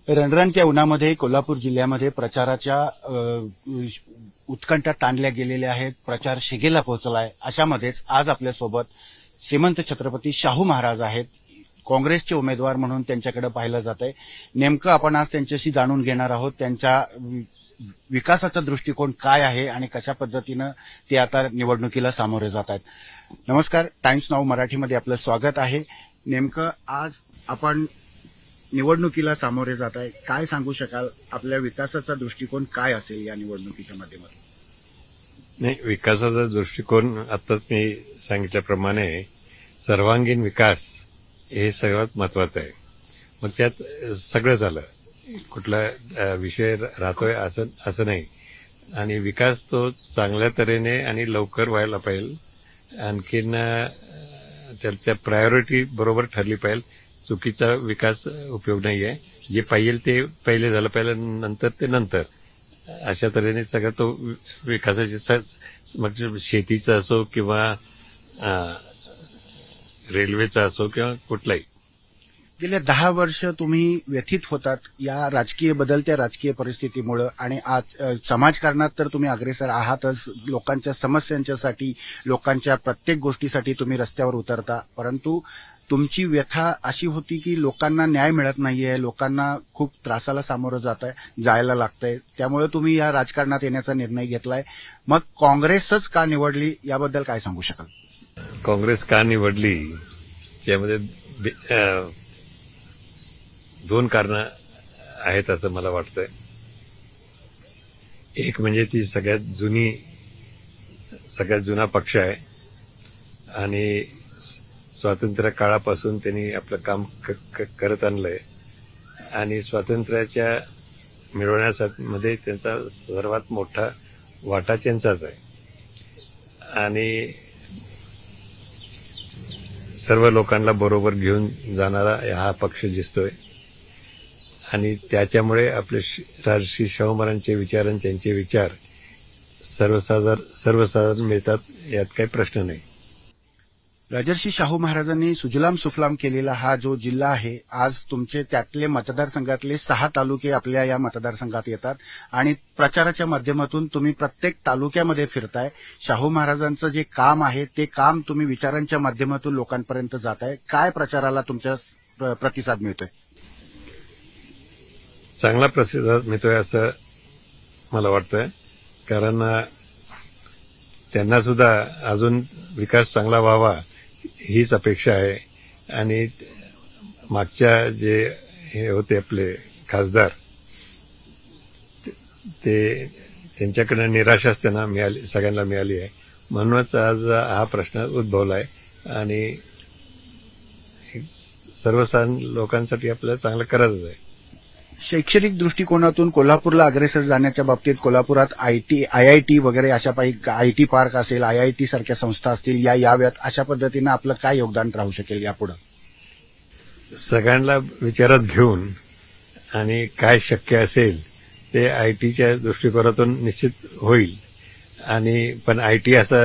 रणरणत्या उन्हामध्ये कोल्हापूर जिल्ह्यामध्ये प्रचाराच्या उत्कंठा ताणल्या गेलेल्या आहेत. प्रचार शिगेला पोहोचलाय. अशामध्येच आज आपल्यासोबत श्रीमंत छत्रपती शाहू महाराज आहेत. काँग्रेसचे उमेदवार म्हणून त्यांच्याकडे पाहिलं जात आहे. नेमकं आपण आज त्यांच्याशी जाणून घेणार आहोत. त्यांच्या विकासाचा दृष्टिकोन काय आहे आणि कशा पद्धतीनं ते आता निवडणुकीला सामोरे जात आहेत. नमस्कार, टाइम्स नाऊ मराठीमध्ये आपलं स्वागत आहे. नेमकं आज आपण निवडणुकीला सामोरे जात आहे. काय सांगू शकाल? आपल्या विकासाचा दृष्टिकोन काय असेल या निवडणुकीच्या माध्यमातून? नाही, विकासाचा दृष्टिकोन आताच मी सांगितल्याप्रमाणे सर्वांगीण विकास हे सर्वात महत्वाचं आहे. मग त्यात सगळं झालं, कुठला विषय राहतोय असं नाही. आणि विकास तो चांगल्या तऱ्हेने आणि लवकर व्हायला पाहिजे. आणखीन त्याच्या प्रायोरिटी बरोबर ठरली पाहिजे. चुकीचा विकास उपयोग नाही आहे. जे पाहिजे ते पहिले झालं पाहिजे, नंतर ते नंतर, अशा तऱ्हेने सगळं तो विकासाची मग शेतीचा असो किंवा रेल्वेचा असो किंवा कुठलाही. गेल्या 10 वर्ष तुम्ही व्यथित होतात या बदलत्या राजकीय परिस्थितीमुळे आणि आज समाजकारणात तर तुम्ही अग्रेसर आहातच. लोकांच्या समस्यांच्यासाठी, लोकांच्या प्रत्येक गोष्टीसाठी तुम्ही रस्त्यावर उतरता. परंतु तुमची व्यथा अशी होती की लोकांना न्याय मिळत नाहीये, लोकांना खूप त्रासाला सामोरं जायला लागतंय. त्यामुळे तुम्ही या राजकारणात येण्याचा निर्णय घेतलाय. मग काँग्रेसच का निवडली याबद्दल काय सांगू शकाल? काँग्रेस का निवडली त्यामध्ये 2 कारणं आहेत असं मला वाटतंय. एक म्हणजे ती सगळ्यात जुना पक्ष आहे आणि स्वातंत्र्य काळापासून त्यांनी आपलं काम करत आणलंय आणि स्वातंत्र्याच्या मिळवण्यामध्ये त्यांचा सर्वात मोठा वाटा त्यांचाच आहे. आणि सर्व लोकांना बरोबर घेऊन जाणारा हा पक्ष दिसतोय. आणि त्याच्यामुळे आपले राजर्षी शाहू महाराजांचे विचार आणि त्यांचे विचार सर्वसाधारण मिळतात, यात काही प्रश्न नाही. राजर्षी शाहू महाराजांनी सुजलाम सुफलाम केलेला हा जो जिल्हा आहे, आज तुमचे त्यातले मतदारसंघातले 6 तालुके आपल्या या मतदारसंघात येतात आणि प्रचाराच्या माध्यमातून तुम्ही प्रत्येक तालुक्यामध्ये फिरताय. शाहू महाराजांचं जे काम आहे ते काम तुम्ही विचारांच्या माध्यमातून लोकांपर्यंत जाताय. काय प्रचाराला तुमच्या प्रतिसाद मिळतोय? चांगला प्रतिसाद मिळतोय असं मला वाटतंय. कारण त्यांना सुद्धा अजून विकास चांगला व्हावा हीच अपेक्षा आहे. आणि मागच्या जे हे होते आपले खासदार, ते त्यांच्याकडे निराशाच त्यांना सगळ्यांना मिळाली आहे. म्हणूनच आज हा प्रश्न उद्भवला आहे आणि सर्वसाधारण लोकांसाठी आपल्याला चांगलं करायचं आहे. शैक्षणिक दृष्टिकोनातून कोल्हापूरला अग्रेसर जाण्याच्या बाबतीत कोल्हापुरात IIT वगैरे अशा IT पार्क असेल, IIT सारख्या संस्था असतील, याव्यात अशा पद्धतीनं आपलं काय योगदान राहू शकेल यापुढे? सगळ्यांना विचारात घेऊन आणि काय शक्य असेल ते ITच्या दृष्टिकोनातून निश्चित होईल. आणि पण IT असा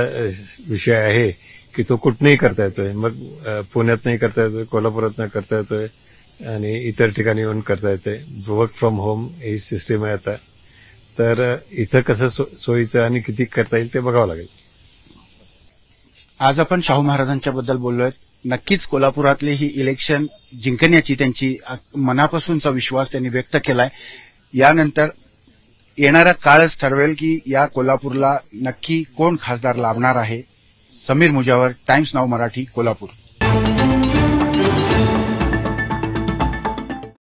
विषय आहे की तो कुठनंही करता येतोय. मग पुण्यात नाही करता येतोय, कोल्हापुरात नाही करता येतोय आणि इतर ठिकाणी येऊन करता येते. Work from home he system आहे आता. तर इथं कसं सोयीचं आणि किती करता येईल ते बघावं लागेल. आज आपण शाहू महाराजांच्या बद्दल बोललोय. नक्कीच कोल्हापुरातले ही इलेक्शन जिंकण्याची त्यांची मनापासूनचा विश्वास त्यांनी व्यक्त केलाय. यानंतर येणारा काळच ठरवेल की या कोल्हापूरला नक्की कोण खासदार लाभणार आहे. Sameer Mujawar, times now Marathi, Kolhapur.